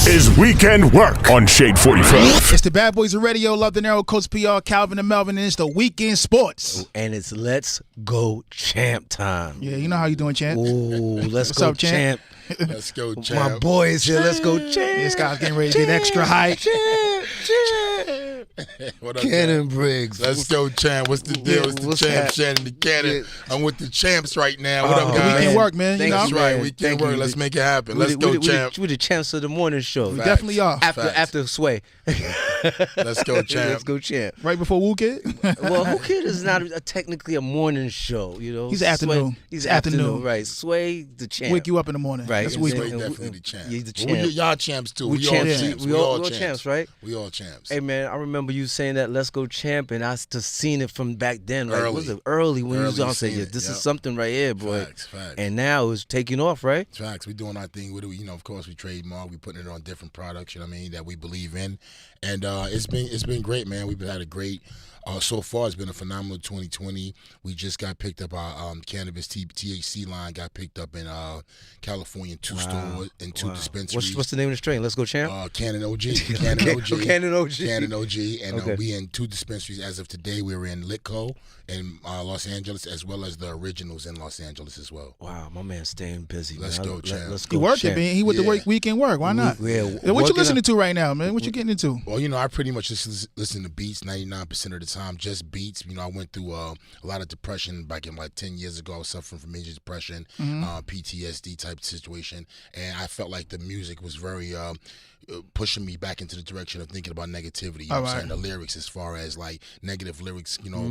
is Weekend Work on Shade 45. It's the Bad Boys of Radio, Love Dinero, Coach PR, Calvin and Melvin, and it's the Weekend Sports. And it's Let's Go Champ time. Yeah, you know how you doing, Champ. Ooh, let's What's go up, Champ? Let's go, champ. My boys here. Let's go, Champ. This guy's getting ready to get extra hype. Champ. What up, Shannon champ? Briggs. Let's go, champ. What's the deal? It's the What's champ, that? Shannon the Cannon. Yeah. I'm with the champs right now. What up, Oh, guys? Weekend Work, man. You know? That's right. man. Weekend Thank work. you. Let's make it happen. Let's go, champ. We're the champs of the morning show. We definitely are. After Sway. Let's go, champ. Let's go, Champ. Right before Woo Kid? Well, Who Kid is not technically a morning show, you know. He's afternoon. He's It's afternoon, afternoon. right. Sway, the champ. Wake you up in the morning. Right. That's And weekend. Sway definitely the champ. He's the Well, champ. y'all champs, too. We We all champs. champs. We all champs, right? We all champs. Hey, man, I remember you saying that Let's Go Champ, and I just seen it from back then. Like, Early. was it early when you was Early on saying, seen yeah, it, this yep. is something right here, boy. Facts. And now it's taking off, right? Facts. We're doing our thing with it. You know, of course, we trademark. We putting it on different products. You know what I mean? That we believe in, and it's been great, man. We've had a great. So far, it's been a phenomenal 2020. We just got picked up. Our cannabis THC line got picked up in California in two stores, in two dispensaries. What's the name of the strain? Let's Go Champ? Cannon OG. Cannon OG. Cannon OG. Cannon OG. And Okay. we in two dispensaries as of today. We're in Litco in Los Angeles, as well as the originals in Los Angeles as well. Wow, my man's staying busy. Let's man. go, champ. Let's He go, working, champ. man. He with the Yeah. Weekend Work. Why not? Yeah, What you working listening up. to right now, man? What you getting into? Well, you know, I pretty much just listen to beats 99% of the time, just beats. You know, I went through a lot of depression back in like 10 years ago. I was suffering from major depression, PTSD type situation, and I felt like the music was very pushing me back into the direction of thinking about negativity. You know what I'm saying? The lyrics, as far as like negative lyrics, you know,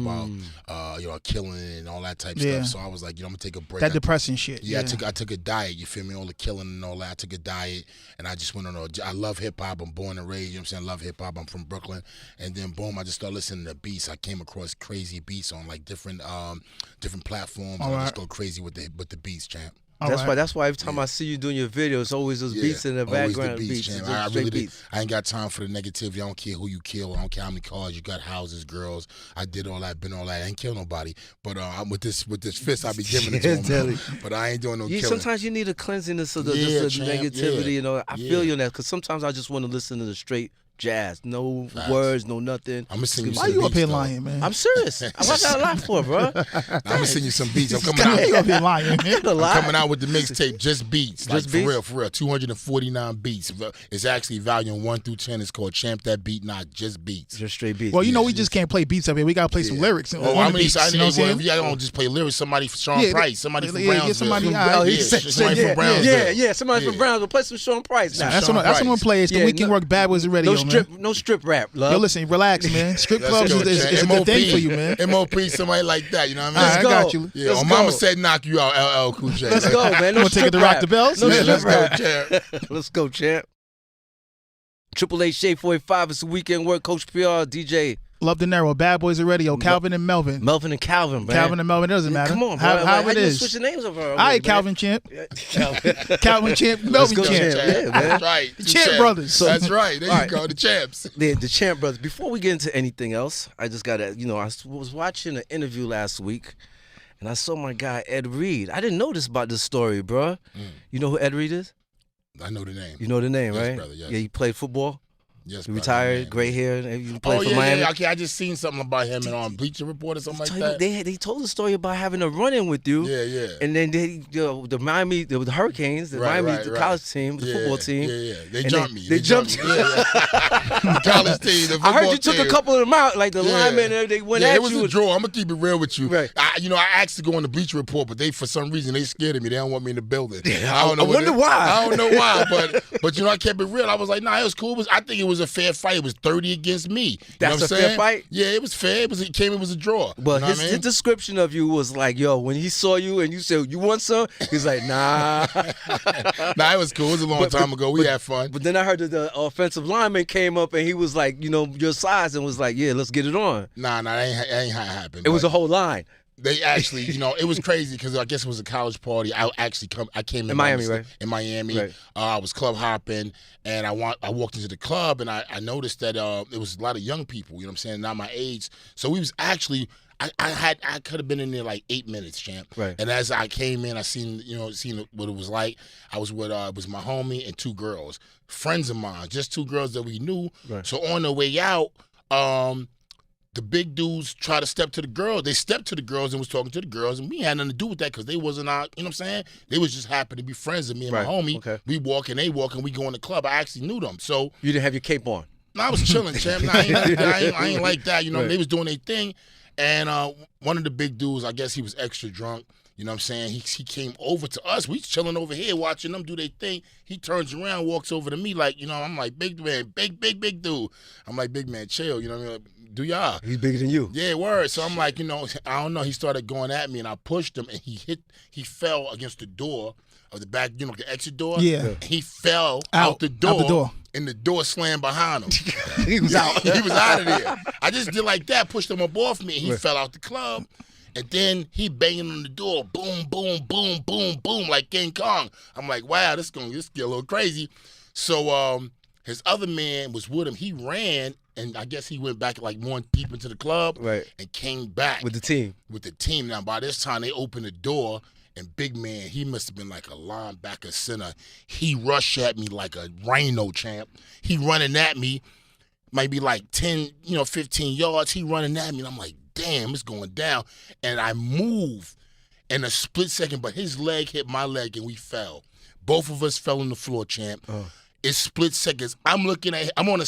about killing and all that type Yeah. stuff. So I was like, you know, I'm gonna take a break. That depressing shit. Yeah, I took a diet, you feel me, all the killing and all that. I took a diet, and I just went on I love hip-hop. I'm born and raised, you know what I'm saying? I love hip-hop. I'm from Brooklyn. And then, boom, I just started listening to beats. I came across crazy beats on, like, different platforms. And I just go crazy with the beats, champ. That's why every time I see you doing your videos, it's always those beats in the always background. the beats, It's champ. just I straight really beats. I ain't got time for the negativity. I don't care who you kill. I don't care how many cars you got, houses, girls. I did all that, been all that. I ain't kill nobody. But I'm with this fist, I be giving it to them. But I ain't doing no killing. Sometimes you need a cleansiness of the champ, negativity. You know, I feel you on that because sometimes I just want to listen to the straight jazz, no words, no nothing. I'm gonna sing you Why some you up beats, here though. lying, man? I'm serious. I got a lot for it, bro. I'm gonna sing you some beats. I'm coming Why you out. up here lying, man? A lot. I'm coming out with the mixtape, just beats. Just Like, beats? for real. 249 beats. It's actually volume 1 through 10. It's called Champ That Beat, not just beats. Just straight beats. Well, you know we just can't play beats up here. We gotta play some lyrics on Oh, the I mean, beats. I You know what I'm saying? if y'all don't just play lyrics, somebody from Sean Yeah, Price, somebody from yeah, Brownsville. get somebody- somebody he said- somebody from Brownsville. Yeah, somebody from Brownsville. Play some Sean Price now. That's Sean what I'm gonna Price. play. It's the Yeah, Weekend no- Work Bad Boys of Radio, No strip rap, love. Yo, listen, relax, man. Strip Let's clubs go, is a champ. good thing for you, man. MOP, somebody like that, you know what I mean? All right, I got you. Yeah, Let's Mama go. said knock you out, LL Cool J. Let's go, man. No Wanna take it strip to Rock rap. the Bells? No Yeah, strip Let's go, rap. champ. Let's go, champ. 888 Shade 45. It's the Weekend Work. Coach PR, DJ. Love Dinero, Bad Boys of Radio, Calvin and Melvin. Melvin and Calvin, man. Calvin and Melvin, it doesn't matter. Come on, bro. How it you is. switch the names of her. All right, Calvin Champ. Calvin Champ, Melvin go, Champ. champ. Yeah, man. That's right. The Champ Brothers. That's right. There All you right. go, the champs. The Champ Brothers. Before we get into anything else, I just got to, I was watching an interview last week, and I saw my guy, Ed Reed. I didn't know this about this story, bro. You know who Ed Reed is? I know the name. You know the name, Yes, right? brother, yes. Yeah, he played football. Yes, He brother, retired, man. gray hair. You played Oh, for yeah, Miami. yeah. Okay, I just seen something about him on Bleacher Report or something like that. They told the story about having a run-in with you. Yeah, yeah. And then the Miami, the Hurricanes, the Right, Miami right, the right. college team, the Yeah, football team. Yeah, yeah. They And jumped me. They jumped you. me. Yeah, yeah. The college team, the football I heard you took team. a couple of them out, like the linemen. They went yeah, at it was you. a draw. I'm gonna keep it real with you. Right. I asked to go on the Bleacher Report, but for some reason they scared of me. They don't want me in the building. Yeah, I don't know. I wonder why. I don't know why, but I kept it real. I was like, nah, it was cool. I think it was a fair fight. It was 30 against me. You That's know what a I'm fair saying? fight? Yeah, it was fair. It was a draw. But you know his, what I mean? his description of you was like, yo, when he saw you and you said, you want some? He's like, nah. Nah, it was cool. It was a long time ago. We had fun. But then I heard that the offensive lineman came up and he was like, your size, and was like, yeah, let's get it on. Nah, that ain't how it happened. It was but a whole line. They actually, it was crazy because I guess it was a college party. I came In Miami, right? In Miami. Right. I was club hopping, and I walked into the club, and I noticed that there was a lot of young people, you know what I'm saying, not my age. So we was actually, I could have been in there like 8 minutes, champ. Right. And as I came in, I seen what it was like. I was with it was my homie and 2 girls, friends of mine, just 2 girls that we knew. Right. So on the way out, the big dudes try to step to the girls. They stepped to the girls and was talking to the girls, and we had nothing to do with that because they wasn't out. You know what I'm saying? They was just happy to be friends with me and my homie. Okay. We walk and they walk and we go in the club. I actually knew them, so You didn't have your cape on. I was chilling, champ. I ain't like that. You know, they was doing their thing, and one of the big dudes, I guess he was extra drunk. You know what I'm saying? He came over to us. We chilling over here watching them do their thing. He turns around, walks over to me like, you know, I'm like, big man, big dude. I'm like, big man, chill. You know what I mean? Like, do y'all? He's bigger than you. Yeah, word. So I'm like, you know, I don't know. He started going at me, and I pushed him, and he fell against the door of the back, you know, the exit door. Yeah. And he fell out the door. And the door slammed behind him. He was out. He was out of there. I just did like that, pushed him up off me, and he fell out the club. And then he banging on the door, boom, boom, boom, boom, boom, like King Kong. I'm like, wow, this get a little crazy. So his other man was with him. He ran, and I guess he went back like more deep into the club, and came back With the team. With the team. Now by this time they opened the door, and big man, he must have been like a linebacker center. He rushed at me like a rhino, champ. He running at me, maybe like 10, 15 yards. He running at me, and I'm like, damn, it's going down. And I moved in a split second, but his leg hit my leg and we fell. Both of us fell on the floor, champ. It's split seconds. I'm looking at, I'm on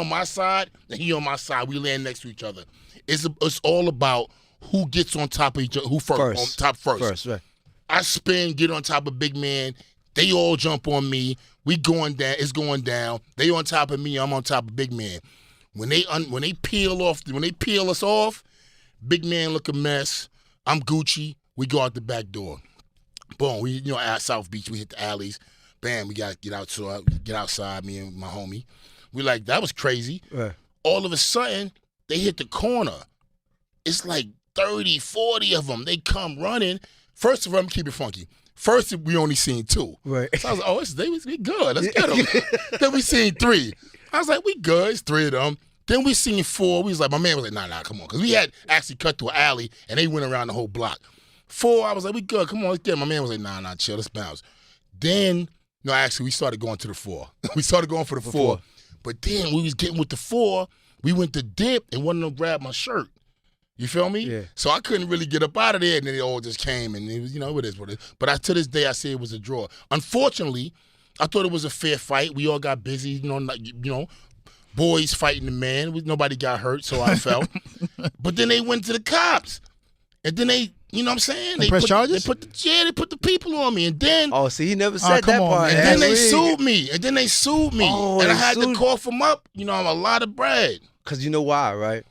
my side, and he on my side. We land next to each other. It's all about who gets on top of each other, who first. On top first. First, right. I spin, get on top of big man. They all jump on me. We going down. It's going down. They on top of me. I'm on top of big man. When they peel us off, big man look a mess. I'm Gucci. We go out the back door. Boom. We at South Beach. We hit the alleys. Bam. We got to get outside. Me and my homie. We like, that was crazy. Right. All of a sudden, they hit the corner. It's like 30, 40 of them. They come running. First of all, I'm keep it funky. First, we only seen 2. Right. So I was like, we good. Let's get them. Then we seen 3. I was like, we good. It's 3 of them. Then we seen 4. We was like, my man was like, nah, come on. Because we had actually cut through an alley, and they went around the whole block. 4, I was like, we good. Come on, let's get it. My man was like, nah, chill. Let's bounce. Then, actually, we started going to the 4. We started going for the 4. But then we was getting with the 4. We went to dip, and one of them grabbed my shirt. You feel me? Yeah. So I couldn't really get up out of there, and then they all just came, and it was, it is what it is. But to this day, I say it was a draw. Unfortunately, I thought it was a fair fight. We all got busy, boys fighting the man. Nobody got hurt, so I felt. But then they went to the cops, and then they, you know what I'm saying? They press charges? They put the people on me, and then. Oh, see, he never said that come on, part. man. And then they sued me, Oh, and I they had to sued- cough them up. A lot of bread. Because you know why, right?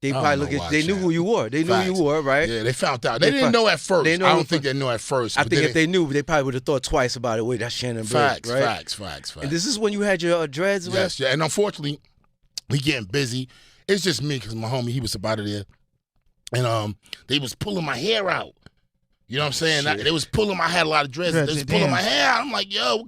They don't probably know look at. why, They knew Chad. who you were. They knew who Facts. you were, right? Yeah, they found out. They didn't fi- know at first. they know I who don't think fir- they knew at first. I but think then if they knew, they probably would have thought twice about it. Wait, that's Shannon Briggs, right? Facts. And this is when you had your dreads, right? Yes, yeah. And unfortunately, we getting busy. It's just me because my homie, he was up out of there. And they was pulling my hair out. You know what I'm saying? They was pulling I had a lot of dreads. They was pulling my hair out. I'm like, yo.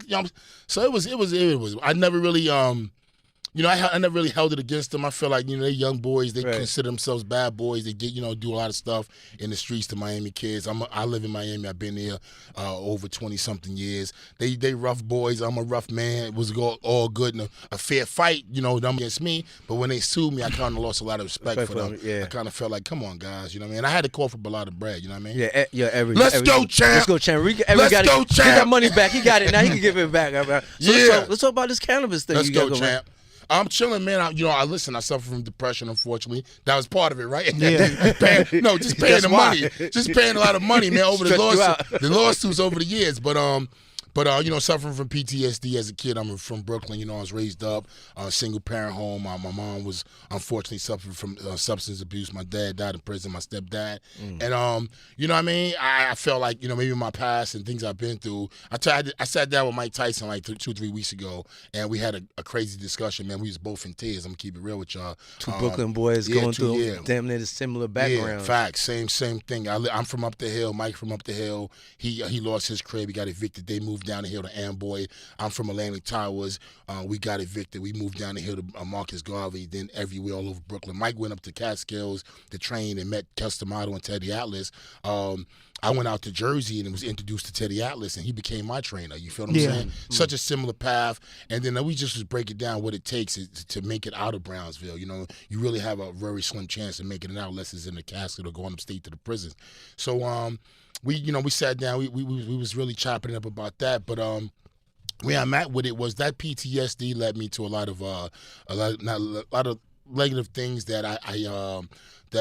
So it was. I never really, I never really held it against them. I feel like, they young boys. They consider themselves bad boys. They get, do a lot of stuff in the streets to Miami kids. I live in Miami. I've been there over 20-something years. They rough boys. I'm a rough man. It was all good and a fair fight, them against me. But when they sued me, I kind of lost a lot of respect for them. Yeah. I kind of felt like, come on, guys. You know what I mean? I had to call for a lot of bread. You know what I mean? Yeah. Let's go, champ. Let's go, champ. Let's go, champ. Get that money back. He got it. Now he can give it back. So let's talk about this cannabis thing. Let's you go, got going. champ. I'm chilling, man. I suffer from depression, unfortunately. That was part of it, right? Yeah. just paying the money. Just paying a lot of money, man, over the Stressed you out. lawsuits over the years. But suffering from PTSD as a kid. I'm from Brooklyn. I was raised up, single parent home. My mom was unfortunately suffering from substance abuse. My dad died in prison. My stepdad, and you know what I mean. I felt like maybe my past and things I've been through. I sat down with Mike Tyson like 2-3 weeks ago, and we had a crazy discussion. Man, we was both in tears. I'm gonna keep it real with y'all. Two Brooklyn boys going through damn near the similar background. Yeah, facts. Same thing. I'm from up the hill. Mike from up the hill. He lost his crib. He got evicted. They moved down the hill to Amboy. I'm from Atlantic Towers. We got evicted. We moved down the hill to Marcus Garvey, then everywhere all over Brooklyn. Mike went up to Catskills to train and met Customato and Teddy Atlas. I went out to Jersey and was introduced to Teddy Atlas, and he became my trainer. You feel what I'm saying? Such a similar path. And then we just was breaking down what it takes to make it out of Brownsville. You know, you really have a very slim chance of making it out unless it's in the casket or going upstate to the prison. So we sat down. We was really chopping it up about that. But where I'm at with it was that PTSD led me to a lot of negative things that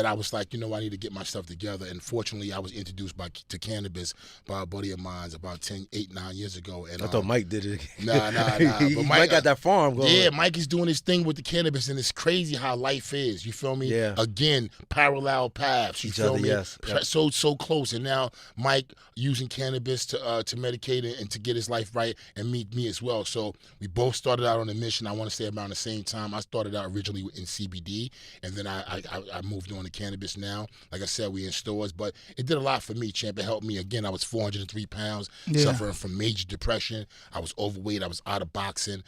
I was like, I need to get my stuff together. And fortunately, I was introduced to cannabis by a buddy of mine about 8, 9 years ago. And I thought Mike did it. Nah. But Mike got that farm going. Yeah, Mike is doing his thing with the cannabis, and it's crazy how life is. You feel me? Yeah. Again, parallel paths. You feel me? Yes. Yep. So close. And now Mike using cannabis to medicate and to get his life right, and meet me as well. So we both started out on a mission. I want to say around the same time. I started out originally in CBD, and then I moved on to cannabis now. Like I said, we in stores, but it did a lot for me, champ. It helped me. Again, I was 403 pounds, suffering from major depression. I was overweight. I was out of boxing.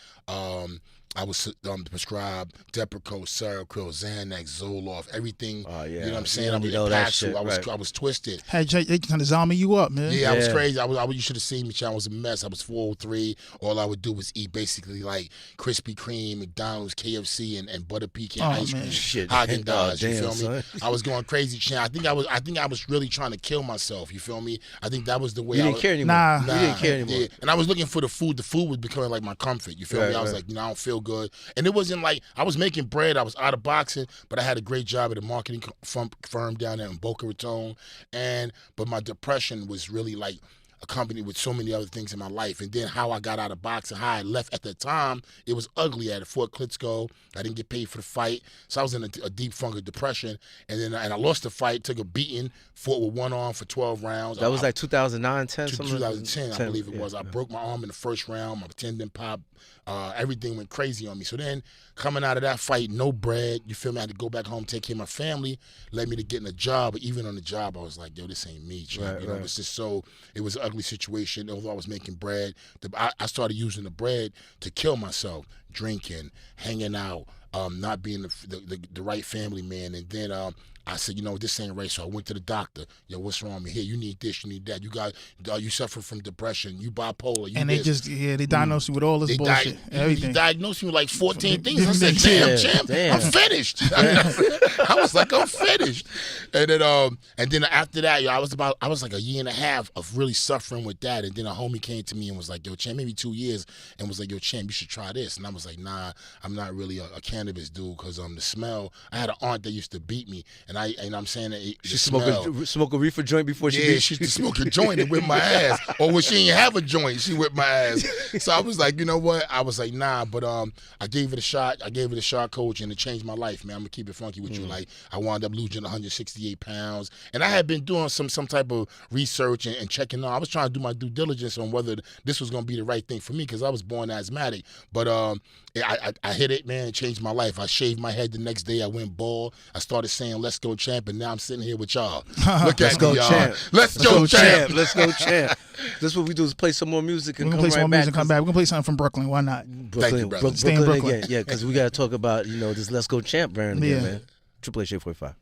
I was prescribed Depakote, Seroquel, Xanax, Zoloft, everything. You know what I'm saying? I was twisted. Hey, Jay, they trying to zombie you up, man. Yeah, I was crazy. You should have seen me, child. I was a mess. I was 403. All I would do was eat basically like Krispy Kreme, McDonald's, KFC, and butter pecan ice cream. Shit. Haagen-Dazs, you feel son. me? I was going crazy, child. I think I was really trying to kill myself. You feel me? I think that was the way. You didn't care anymore. Nah. You didn't care anymore. Yeah. And I was looking for the food. The food was becoming like my comfort. You feel me? I was like, I don't feel good. And it wasn't like I was making bread. I was out of boxing, but I had a great job at a marketing firm down there in Boca Raton. But my depression was really like accompanied with so many other things in my life. And then how I got out of boxing, how I left at the time, it was ugly. At Fort Klitschko, I didn't get paid for the fight. So I was in a deep funk of depression. And then I lost the fight, took a beating, fought with one arm for 12 rounds. That was like 2009, 10? 2010, I believe it was. I broke my arm in the first round. My tendon popped. Everything went crazy on me. So then coming out of that fight, no bread, you feel me? I had to go back home, take care of my family, led me to getting a job. But even on the job, I was like, yo, this ain't me, champ. Right, it was just it was an ugly situation. Although I was making bread, I started using the bread to kill myself, drinking, hanging out, not being the right family man. And then I said, this ain't right. So I went to the doctor. Yo, what's wrong with me? Here, you need this, you need that. You suffer from depression. You bipolar. And they diagnosed you with all this bullshit. Everything. They diagnosed me with like 14 things. I said, damn, champ, I'm finished. I was like, I'm finished. And then after that, I was like a year and a half of really suffering with that. And then a homie came to me and was like, yo, champ, maybe 2 years, and was like, yo, champ, you should try this. And I was like, nah, I'm not really a cannabis dude because the smell. I had an aunt that used to beat me, and I'm saying that she smoke a reefer joint before she she used to smoke a joint and whip my ass. Or when she didn't have a joint, she whipped my ass. So I was like, you know what? I was like, nah, but I gave it a shot. I gave it a shot, coach, and it changed my life, man. I'm gonna keep it funky with you. Like I wound up losing 168 pounds, and I had been doing some type of research and checking on. I was trying to do my due diligence on whether this was gonna be the right thing for me because I was born asthmatic. But I hit it, man. It changed my life. I shaved my head the next day. I went bald. I started saying, "Let's go, champ," and now I'm sitting here with y'all. Look at me, y'all. Champ. Let's go, champ. Let's go, champ. This is what we do: is play some more music and we're come play some right more back. music and come back. We're gonna play something from Brooklyn. Why not? Thank you, brother. Stay in Brooklyn again. Yeah, because we gotta talk about this Let's Go Champ brand again, man. Triple H 45.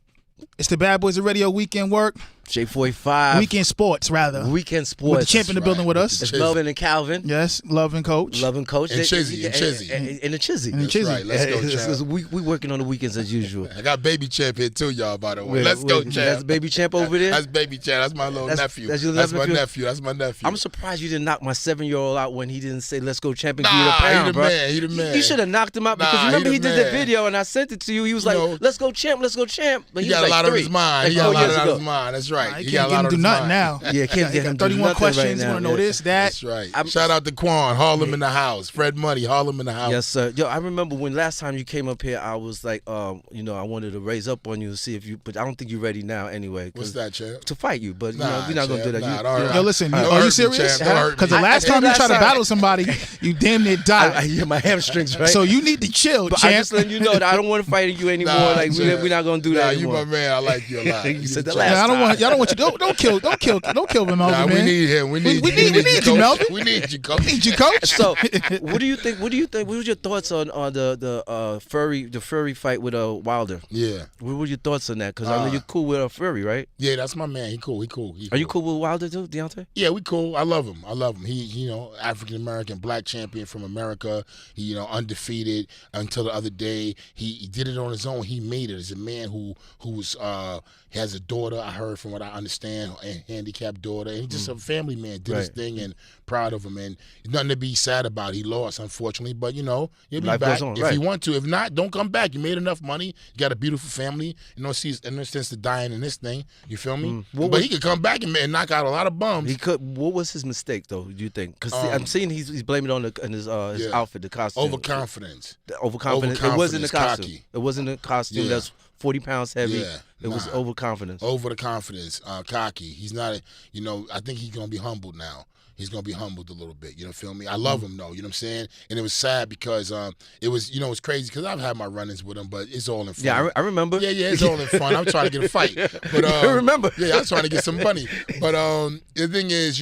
It's the Bad Boys of Radio Weekend Work. Shade 45. Weekend Sports, rather. Weekend Sports. With the champ in the building with us. It's Melvin and Calvin. Yes, Love and Coach. Love and Coach. And Chizzy. And the Chizzy. And the Chizzy. Right, let's go, champ. We working on the weekends as usual. I got Baby Champ here too, y'all, by the way. Let's go, champ. That's Baby Champ over there? That's Baby Champ. That's my little nephew. That's your my nephew. That's my nephew. I'm surprised you didn't knock my 7-year-old out when he didn't say, let's go, champ, and give you a pound, bro. He the man. You should have knocked him out because remember he did the video and I sent it to you. He was like, let's go, champ, let's go, champ. But he got a lot on his mind. He got a lot on his mind. That's right. He got a lot on his mind now. Yeah, can't get him 31 questions. Right want to know this, that. That's right. Shout out to Quan, Harlem in the house. Fred Money, Harlem in the house. Yes, sir. Yo, I remember when last time you came up here, I was like, I wanted to raise up on you to see if you, but I don't think you're ready now anyway. What's that, champ? To fight you, but we're not gonna do that. Yo, listen, are you serious? Because the last time you tried to battle somebody, you damn near died. Yeah, my hamstrings, right? So you need to chill, but champ. I'm just letting you know that I don't want to fight you anymore. Like we're not gonna do that anymore. You my man. I like you a lot. You said that last time. I don't want you. Don't kill him, Melvin, Nah, man. we need him. We need you, coach. Melvin. We need you, coach. We need you, coach. So, what do you think? What was your thoughts on the furry fight with Wilder? Yeah. What were your thoughts on that? Because I know you're cool with Furry, right? Yeah, that's my man. He cool. Are you cool with Wilder too, Deontay? Yeah, we cool. I love him. He, African American, black champion from America. He, undefeated until the other day. He did it on his own. He made it as a man who's has a daughter. I heard from what I understand, a handicapped daughter. And he's just a family man. Did his thing and proud of him. And nothing to be sad about. He lost, unfortunately, but he'll be Life back goes on, if you want to. If not, don't come back. You made enough money. You got a beautiful family. No sense to dying in this thing. You feel me? But he could come back and knock out a lot of bums. He could. What was his mistake though? Do you think? Because I'm seeing he's blaming it on his outfit, the costume. Overconfidence. Overconfidence. It wasn't the costume. Cocky. It wasn't the costume. Yeah. That's 40 pounds heavy. Yeah, it was overconfidence. Over the confidence, cocky. He's not. I think he's gonna be humbled now. He's gonna be humbled a little bit. You know, feel me? I love him though. You know what I'm saying? And it was sad because it was, it's crazy because I've had my run-ins with him, but it's all in fun. Yeah, I remember. Yeah, it's all in fun. I'm trying to get a fight, but I remember. Yeah, I'm trying to get some money. But the thing is,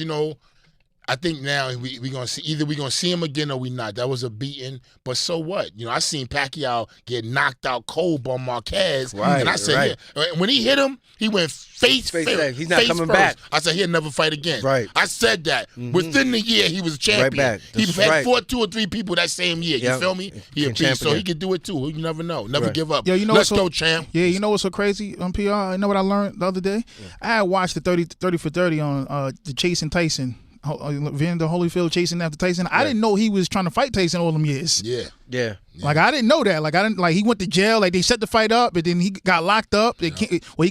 I think now we gonna see either we gonna see him again or we not. That was a beating, but so what? I seen Pacquiao get knocked out cold by Marquez, and I said, when he hit him, he went face back. He's not face coming first. back. I said he'll never fight again. Right. I said that within the year he was a champion. Right back. He That's had right. fought 2 or 3 people that same year. You feel me? He a beast, so he could do it too. You never know. Never give up. Yo, Let's go, champ. Yeah, you know what's so crazy on PR? I know what I learned the other day. I had watched the 30 for 30 on the Chasing Tyson. Vander Holyfield chasing after Tyson. I didn't know he was trying to fight Tyson all them years. Yeah. Like I didn't know that. Like he went to jail. Like they set the fight up, and then he got locked up. He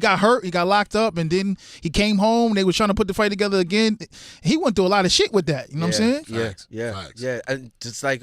got hurt. He got locked up, and then he came home. They were trying to put the fight together again. He went through a lot of shit with that. You know what I'm saying? Yeah. And just like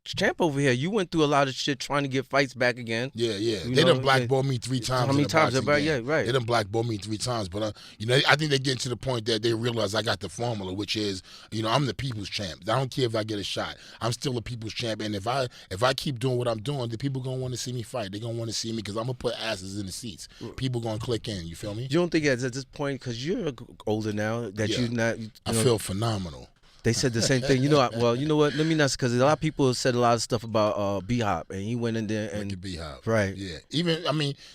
Champ over here, you went through a lot of shit trying to get fights back again. Yeah. They done blackballed me 3 times. How many times? Yeah, right. They done blackballed me 3 times, but I think they're getting to the point that they realize I got the formula, which is, I'm the people's champ. I don't care if I get a shot. I'm still a people's champ, and if I keep doing what I'm doing, the people gonna want to see me fight. They gonna want to see me because I'm gonna put asses in the seats. People gonna click in. You feel me? You don't think at this point, because you're older now, that you're not? I feel phenomenal. They said the same thing. You know what? Let me not, because a lot of people said a lot of stuff about B-Hop, and he went in there and B-Hop. Right. Yeah.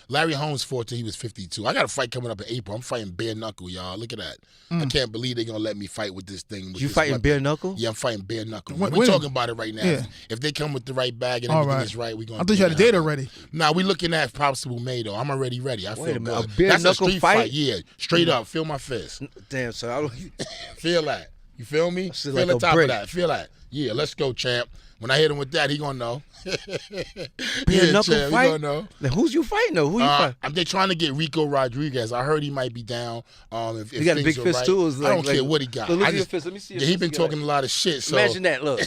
Larry Holmes fought till he was 52. I got a fight coming up in April. I'm fighting bare knuckle, y'all. Look at that. I can't believe they're gonna let me fight with this thing. You fighting bare knuckle? Yeah, I'm fighting bare knuckle. We're talking about it right now. Yeah. If they come with the right bag and everything is right, we're gonna. I thought you had a date already. Nah, we looking at possible May though. I'm already ready. I feel good. A bare That's knuckle a street fight. Yeah, straight up. Feel my fist. Damn, so I don't. Feel that. You feel me? Feel like the a top brick. of that. Feel that. Yeah, let's go, champ. When I hit him with that, he gonna know. Bare knuckle champ, fight? He gonna know. Now, who's you fighting though? Who you fighting? They're trying to get Rico Rodriguez. I heard he might be down. If He got a things big are fist right. too. I don't care what he got. Look I at your just, fist. Let me see. he been talking a lot of shit. So Imagine that. Look.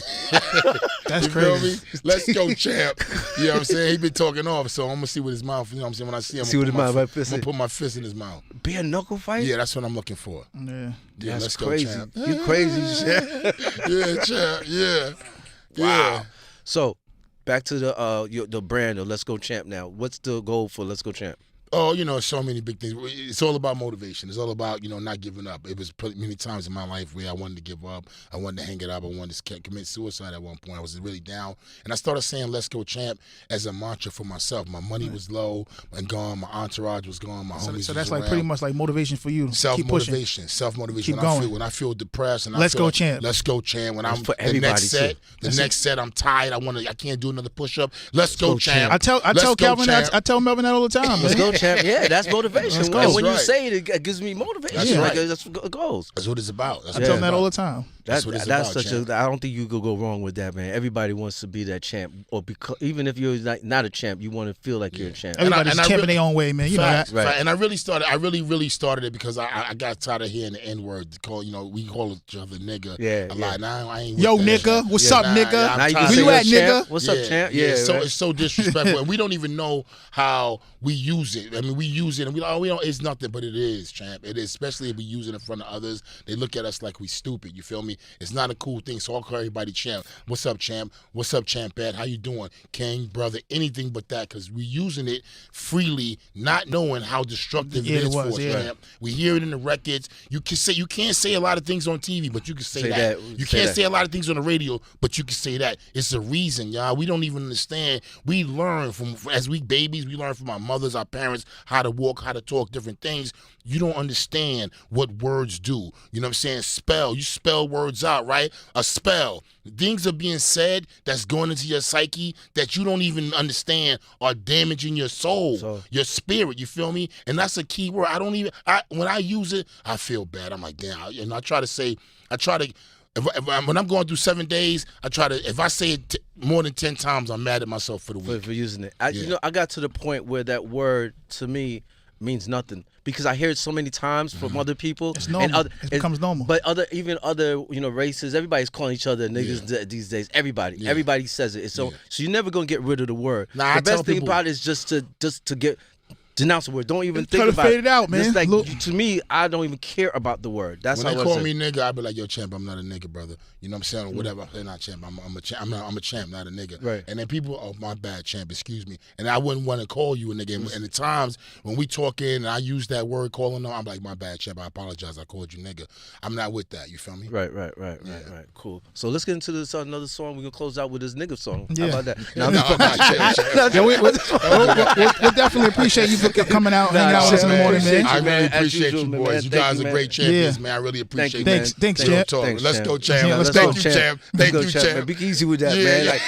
That's you feel crazy. me? Let's go, champ. You know what I'm saying? He been talking off, so I'm gonna see what his mouth. You know what I'm saying? When I see him, See what his mouth. I'm gonna put my fist in his mouth. Bare knuckle fight? Yeah, that's what I'm looking for. Yeah. Yeah, That's let's crazy. go, champ. You crazy shit. Yeah, champ. Yeah. Wow. So, back to the brand of Let's Go Champ now. What's the goal for Let's Go Champ? Oh, so many big things. It's all about motivation. It's all about, not giving up. It was many times in my life where I wanted to give up. I wanted to hang it up. I wanted to commit suicide at one point. I was really down. And I started saying, let's go champ, as a mantra for myself. My money was low and gone. My entourage was gone. My homies So that's was like pretty much like motivation for you. Self-motivation. Self-motivation. Keep going. When I feel depressed and Let's I feel go champ. Let's go champ. When I'm for the everybody, next set, too. next set, I'm tired. I can't do another push-up. Let's go champ. I tell Calvin that. I tell Melvin that all the time. Let's man. go champ. Yeah, that's motivation. Let's go. And when you That's say it, it gives me motivation. That's right. That's what it goes. That's what it's about. I tell him that all the time. That's what it's that's about, such champ. I don't think you could go wrong with that, man. Everybody wants to be that champ, or even if you're not a champ, you want to feel like you're a champ. Everybody's And I champing really- their own way, man. You know that. Right. And I really started it because I got tired of hearing the N-word. We call each other nigga a lot. Now I ain't. Yo, with that nigga, shit. what's up, nigga? I'm Now you tired. can say, you at, "What's champ? nigga?" What's up, champ? Yeah, It's so disrespectful, and we don't even know how we use it. I mean, we use it, and we don't. It's nothing, but it is, champ. It is, especially if we use it in front of others. They look at us like we stupid. You feel me? me? It's not a cool thing. So I'll call everybody champ. What's up, champ? What's up, champ? Ed? How you doing? King, brother, anything but that, because we're using it freely, not knowing how destructive it is for us, champ. We hear it in the records. You can't say a lot of things on TV, but you can say that. You can't say a lot of things on the radio, but you can say that. It's a reason, y'all. We don't even understand. We learn as we babies, we learn from our mothers, our parents, how to walk, how to talk, different things. You don't understand what words do. You know what I'm saying? You spell words out, right? A spell. Things are being said that's going into your psyche that you don't even understand are damaging your soul, your spirit, you feel me? And that's a key word. When I use it, I feel bad. I'm like, damn. And when I'm going through 7 days, if I say it more than 10 times, I'm mad at myself for the week. For using it. I got to the point where that word, to me, means nothing because I hear it so many times from other people. It's normal. It becomes normal. But other races, everybody's calling each other niggas these days. Everybody says it. So you're never gonna get rid of the word. The best thing about it is just to denounce the word. Don't even think about it. Try to fade it out, man. Like, to me, I don't even care about the word. That's when how they call me nigga, I be like, yo, champ, I'm not a nigga, brother. You know what I'm saying? Or whatever. They're not champ. I'm a champ, not a nigga. Right. And then people, oh, my bad, champ, excuse me. And I wouldn't want to call you a nigga. And the times when we talk in and I use that word calling them, I'm like, my bad, champ, I apologize. I called you nigga. I'm not with that. You feel me? Right. Cool. So let's get into this another song. We're going to close out with this nigga song. Yeah. How about that? We'll definitely appreciate you for coming out, hanging out with us in the morning, man. I really appreciate you, boys. You guys are great champions, man. I really appreciate it. Thanks, champ. Let's go, champ. Thank you, champ. Thank you, champ. Be easy with that, man. Like,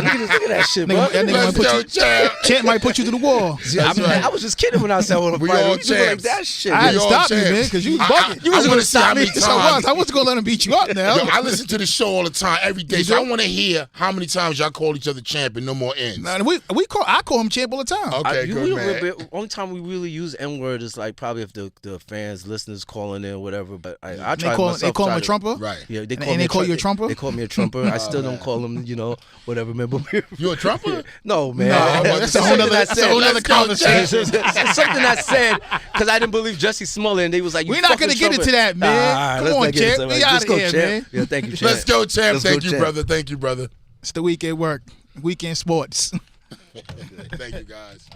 man, look at that shit, bro. Let's go, champ. Champ might put you to the wall. I was just kidding when I said I want to fight. We doing like that shit. I had to stop you, man, because you was bugging. You wasn't going to stop me. I wasn't going to let him beat you up now. Yo, I listen to the show all the time, every day. So I want to hear how many times y'all call each other champ and no more ends. I call him champ all the time. Okay, good, man. Only time we really use N-word is like probably if the fans, listeners calling in or whatever. But I try myself. They call him a trumper? Right. Yeah, they call you a trumper? They call me a trumper. I still don't call him, whatever, man. You a trumper? No, man. No, that's a whole other conversation. It's something I said because I didn't believe Jesse Smollett, and they was like, we're not going to get into that, man. Come on, champ. We out of here, man. Yeah, thank you, champ. Let's go, champ. Thank you, brother. Thank you, brother. It's the weekend work. Weekend sports. Thank you, guys.